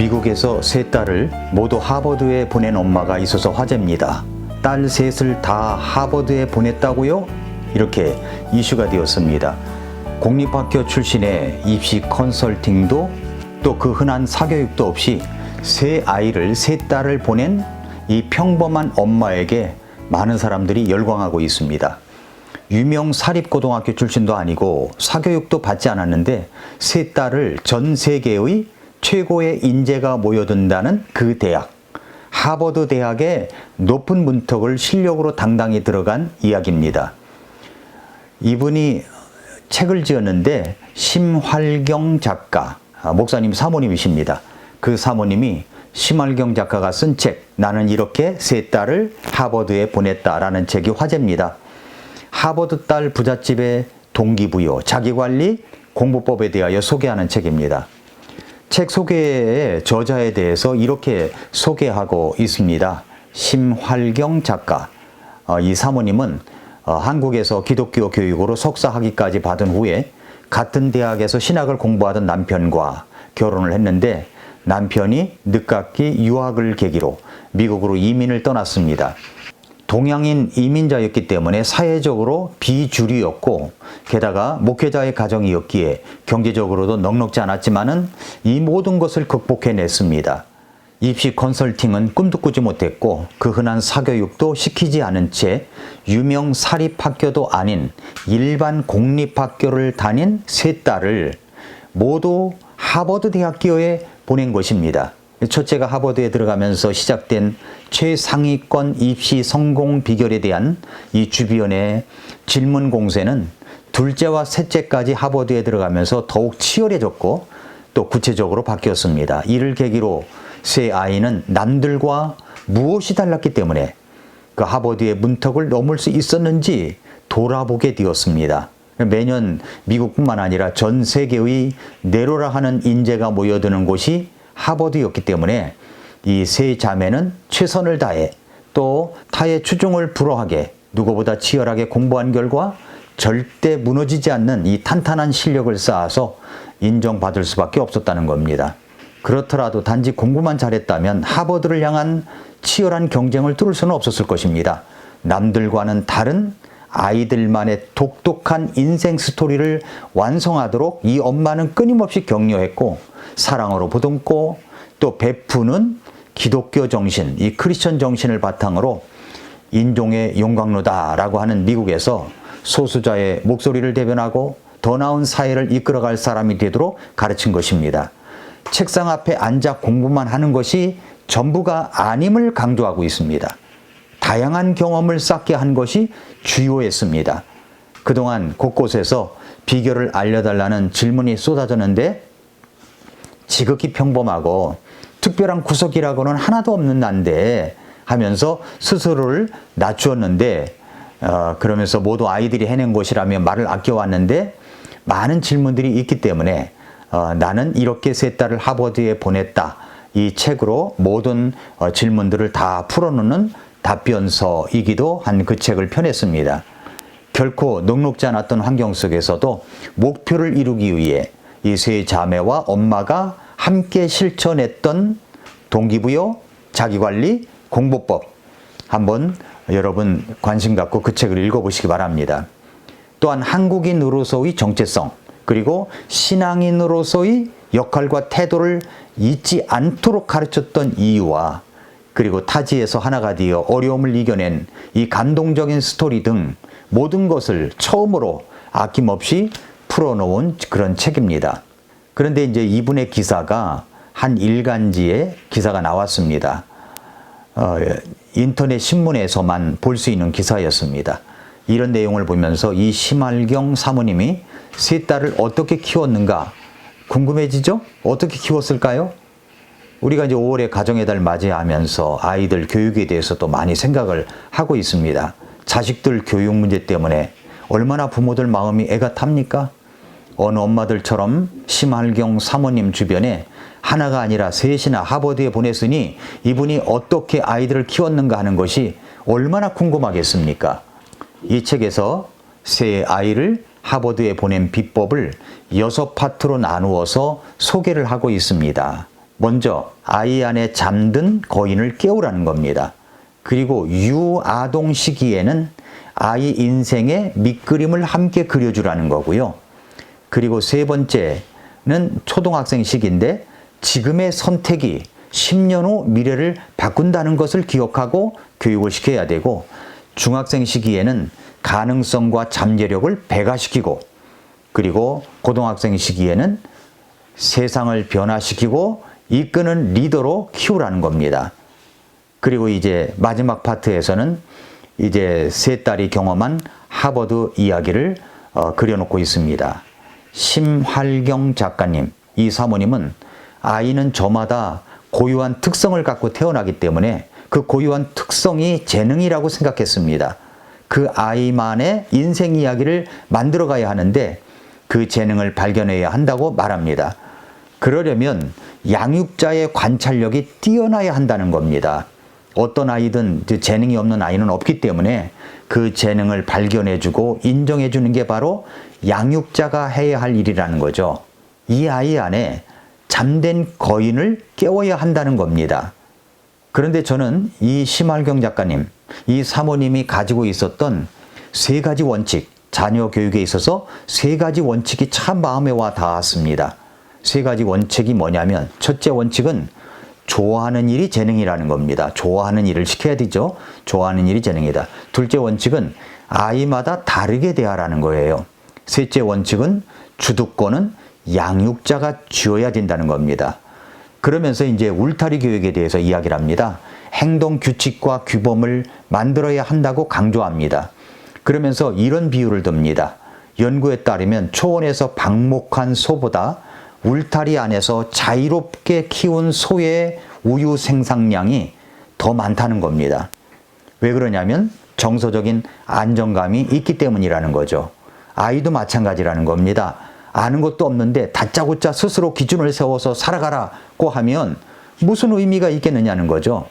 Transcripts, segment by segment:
미국에서 세 딸을 모두 하버드에 보낸 엄마가 있어서 화제입니다. 딸 셋을 다 하버드에 보냈다고요? 이렇게 이슈가 되었습니다. 공립학교 출신의 입시 컨설팅도 또 그 흔한 사교육도 없이 세 딸을 보낸 이 평범한 엄마에게 많은 사람들이 열광하고 있습니다. 유명 사립고등학교 출신도 아니고 사교육도 받지 않았는데 세 딸을 전 세계의 최고의 인재가 모여든다는 그 대학, 하버드 대학의 높은 문턱을 실력으로 당당히 들어간 이야기입니다. 이분이 책을 지었는데 심활경 작가, 목사님 사모님이십니다. 그 사모님이 심활경 작가가 쓴 책, 나는 이렇게 세 딸을 하버드에 보냈다라는 책이 화제입니다. 하버드 딸 부잣집의 동기부여, 자기관리, 공부법에 대하여 소개하는 책입니다. 책 소개의 저자에 대해서 이렇게 소개하고 있습니다. 심활경 작가, 이 사모님은 한국에서 기독교 교육으로 석사 학위까지 받은 후에 같은 대학에서 신학을 공부하던 남편과 결혼을 했는데 남편이 늦깎이 유학을 계기로 미국으로 이민을 떠났습니다. 동양인 이민자였기 때문에 사회적으로 비주류였고 게다가 목회자의 가정이었기에 경제적으로도 넉넉지 않았지만은 이 모든 것을 극복해냈습니다. 입시 컨설팅은 꿈도 꾸지 못했고 그 흔한 사교육도 시키지 않은 채 유명 사립학교도 아닌 일반 공립학교를 다닌 세 딸을 모두 하버드 대학교에 보낸 것입니다. 첫째가 하버드에 들어가면서 시작된 최상위권 입시 성공 비결에 대한 이 주변의 질문 공세는 둘째와 셋째까지 하버드에 들어가면서 더욱 치열해졌고 또 구체적으로 바뀌었습니다. 이를 계기로 세 아이는 남들과 무엇이 달랐기 때문에 그 하버드의 문턱을 넘을 수 있었는지 돌아보게 되었습니다. 매년 미국뿐만 아니라 전 세계의 내로라 하는 인재가 모여드는 곳이 하버드였기 때문에 이 세 자매는 최선을 다해 또 타의 추종을 불허하게 누구보다 치열하게 공부한 결과 절대 무너지지 않는 이 탄탄한 실력을 쌓아서 인정받을 수밖에 없었다는 겁니다. 그렇더라도 단지 공부만 잘했다면 하버드를 향한 치열한 경쟁을 뚫을 수는 없었을 것입니다. 남들과는 다른 아이들만의 독특한 인생 스토리를 완성하도록 이 엄마는 끊임없이 격려했고 사랑으로 보듬고 또 베푸는 기독교 정신, 이 크리스천 정신을 바탕으로 인종의 용광로다라고 하는 미국에서 소수자의 목소리를 대변하고 더 나은 사회를 이끌어갈 사람이 되도록 가르친 것입니다. 책상 앞에 앉아 공부만 하는 것이 전부가 아님을 강조하고 있습니다. 다양한 경험을 쌓게 한 것이 주요했습니다. 그동안 곳곳에서 비결을 알려달라는 질문이 쏟아졌는데 지극히 평범하고 특별한 구석이라고는 하나도 없는 난데 하면서 스스로를 낮추었는데 그러면서 모두 아이들이 해낸 것이라며 말을 아껴왔는데 많은 질문들이 있기 때문에 나는 이렇게 세 딸을 하버드에 보냈다. 이 책으로 모든 질문들을 다 풀어놓는 답변서이기도 한 그 책을 펴냈습니다. 결코 녹록지 않았던 환경 속에서도 목표를 이루기 위해 이 세 자매와 엄마가 함께 실천했던 동기부여, 자기관리, 공부법 한번 여러분 관심 갖고 그 책을 읽어보시기 바랍니다. 또한 한국인으로서의 정체성 그리고 신앙인으로서의 역할과 태도를 잊지 않도록 가르쳤던 이유와 그리고 타지에서 하나가 되어 어려움을 이겨낸 이 감동적인 스토리 등 모든 것을 처음으로 아낌없이 풀어놓은 그런 책입니다. 그런데 이제 이분의 기사가 한 일간지에 기사가 나왔습니다. 인터넷 신문에서만 볼 수 있는 기사였습니다. 이런 내용을 보면서 이 심활경 사모님이 세 딸을 어떻게 키웠는가 궁금해지죠? 어떻게 키웠을까요? 우리가 이제 5월에 가정의 달 맞이하면서 아이들 교육에 대해서도 많이 생각을 하고 있습니다. 자식들 교육 문제 때문에 얼마나 부모들 마음이 애가 탑니까? 어느 엄마들처럼 심활경 사모님 주변에 하나가 아니라 셋이나 하버드에 보냈으니 이분이 어떻게 아이들을 키웠는가 하는 것이 얼마나 궁금하겠습니까? 이 책에서 세 아이를 하버드에 보낸 비법을 6파트로 나누어서 소개를 하고 있습니다. 먼저 아이 안에 잠든 거인을 깨우라는 겁니다. 그리고 유아동 시기에는 아이 인생의 밑그림을 함께 그려주라는 거고요. 그리고 세 번째는 초등학생 시기인데 지금의 선택이 10년 후 미래를 바꾼다는 것을 기억하고 교육을 시켜야 되고, 중학생 시기에는 가능성과 잠재력을 배가시키고, 그리고 고등학생 시기에는 세상을 변화시키고 이끄는 리더로 키우라는 겁니다. 그리고 이제 마지막 파트에서는 이제 세 딸이 경험한 하버드 이야기를 그려놓고 있습니다. 심활경 작가님, 이 사모님은 아이는 저마다 고유한 특성을 갖고 태어나기 때문에 그 고유한 특성이 재능이라고 생각했습니다. 그 아이만의 인생 이야기를 만들어 가야 하는데 그 재능을 발견해야 한다고 말합니다. 그러려면 양육자의 관찰력이 뛰어나야 한다는 겁니다. 어떤 아이든 재능이 없는 아이는 없기 때문에 그 재능을 발견해주고 인정해주는 게 바로 양육자가 해야 할 일이라는 거죠. 이 아이 안에 잠든 거인을 깨워야 한다는 겁니다. 그런데 저는 이 심활경 작가님, 이 사모님이 가지고 있었던 세 가지 원칙, 자녀 교육에 있어서 세 가지 원칙이 참 마음에 와 닿았습니다. 세 가지 원칙이 뭐냐면, 첫째 원칙은 좋아하는 일이 재능이라는 겁니다. 좋아하는 일을 시켜야 되죠. 좋아하는 일이 재능이다. 둘째 원칙은 아이마다 다르게 대하라는 거예요. 셋째 원칙은 주도권은 양육자가 쥐어야 된다는 겁니다. 그러면서 이제 울타리 교육에 대해서 이야기를 합니다. 행동 규칙과 규범을 만들어야 한다고 강조합니다. 그러면서 이런 비유를 듭니다. 연구에 따르면 초원에서 방목한 소보다 울타리 안에서 자유롭게 키운 소의 우유 생산량이 더 많다는 겁니다. 왜 그러냐면 정서적인 안정감이 있기 때문이라는 거죠. 아이도 마찬가지라는 겁니다. 아는 것도 없는데 다짜고짜 스스로 기준을 세워서 살아가라고 하면 무슨 의미가 있겠느냐는 거죠.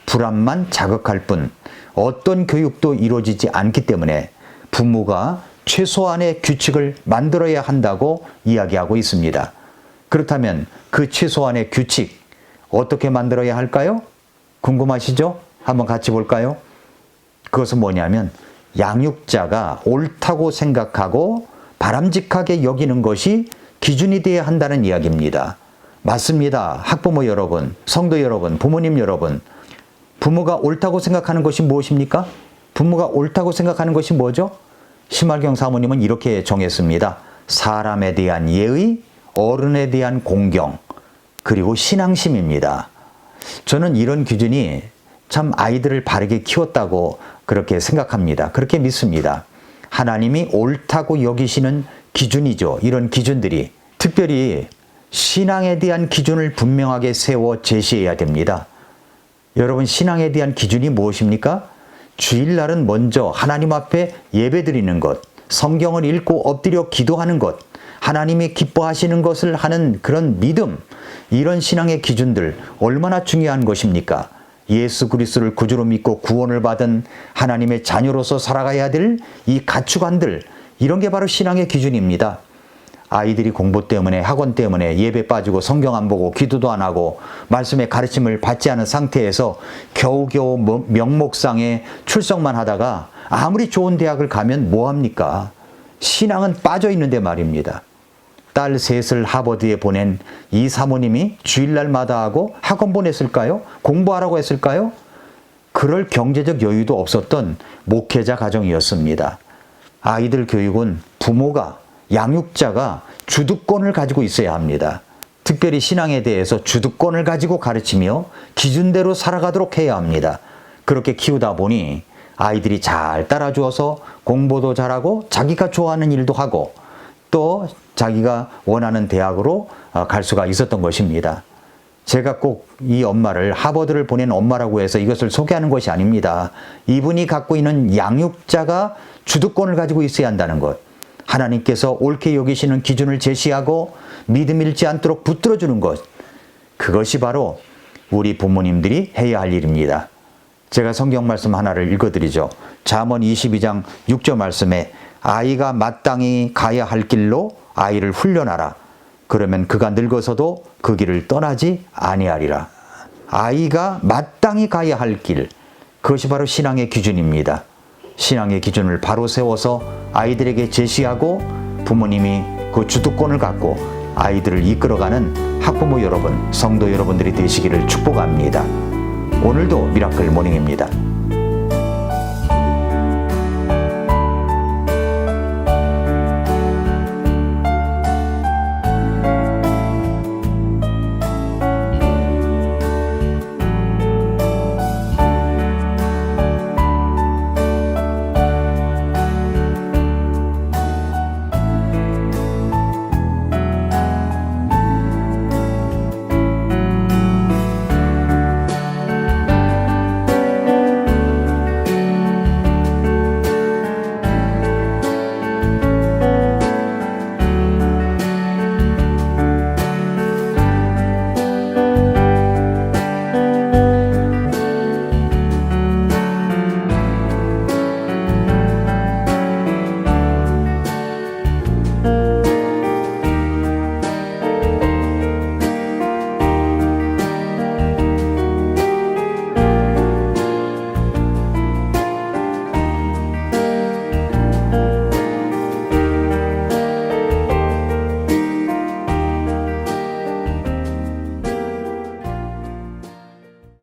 불안만 자극할 뿐 어떤 교육도 이루어지지 않기 때문에 부모가 최소한의 규칙을 만들어야 한다고 이야기하고 있습니다. 그렇다면 그 최소한의 규칙 어떻게 만들어야 할까요? 궁금하시죠? 한번 같이 볼까요? 그것은 뭐냐면 양육자가 옳다고 생각하고 바람직하게 여기는 것이 기준이 되어야 한다는 이야기입니다. 맞습니다. 학부모 여러분, 성도 여러분, 부모님 여러분. 부모가 옳다고 생각하는 것이 무엇입니까? 부모가 옳다고 생각하는 것이 뭐죠? 심활경 사모님은 이렇게 정했습니다. 사람에 대한 예의, 어른에 대한 공경, 그리고 신앙심입니다. 저는 이런 기준이 참 아이들을 바르게 키웠다고 그렇게 생각합니다. 그렇게 믿습니다. 하나님이 옳다고 여기시는 기준이죠. 이런 기준들이 특별히 신앙에 대한 기준을 분명하게 세워 제시해야 됩니다. 여러분, 신앙에 대한 기준이 무엇입니까? 주일날은 먼저 하나님 앞에 예배드리는 것, 성경을 읽고 엎드려 기도하는 것, 하나님이 기뻐하시는 것을 하는 그런 믿음, 이런 신앙의 기준들 얼마나 중요한 것입니까? 예수 그리스도를 구주로 믿고 구원을 받은 하나님의 자녀로서 살아가야 될 이 가축관들, 이런 게 바로 신앙의 기준입니다. 아이들이 공부 때문에, 학원 때문에 예배 빠지고 성경 안 보고 기도도 안 하고 말씀의 가르침을 받지 않은 상태에서 겨우겨우 명목상에 출석만 하다가 아무리 좋은 대학을 가면 뭐합니까? 신앙은 빠져 있는데 말입니다. 딸 셋을 하버드에 보낸 이 사모님이 주일날마다 하고 학원 보냈을까요? 공부하라고 했을까요? 그럴 경제적 여유도 없었던 목회자 가정이었습니다. 아이들 교육은 부모가, 양육자가 주도권을 가지고 있어야 합니다. 특별히 신앙에 대해서 주도권을 가지고 가르치며 기준대로 살아가도록 해야 합니다. 그렇게 키우다 보니 아이들이 잘 따라주어서 공부도 잘하고 자기가 좋아하는 일도 하고 또 자기가 원하는 대학으로 갈 수가 있었던 것입니다. 제가 꼭 이 엄마를 하버드를 보낸 엄마라고 해서 이것을 소개하는 것이 아닙니다. 이분이 갖고 있는 양육자가 주도권을 가지고 있어야 한다는 것. 하나님께서 옳게 여기시는 기준을 제시하고 믿음 잃지 않도록 붙들어주는 것. 그것이 바로 우리 부모님들이 해야 할 일입니다. 제가 성경 말씀 하나를 읽어드리죠. 잠언 22장 6절 말씀에 아이가 마땅히 가야 할 길로 아이를 훈련하라. 그러면 그가 늙어서도 그 길을 떠나지 아니하리라. 아이가 마땅히 가야 할 길, 그것이 바로 신앙의 기준입니다. 신앙의 기준을 바로 세워서 아이들에게 제시하고 부모님이 그 주도권을 갖고 아이들을 이끌어가는 학부모 여러분, 성도 여러분들이 되시기를 축복합니다. 오늘도 미라클 모닝입니다.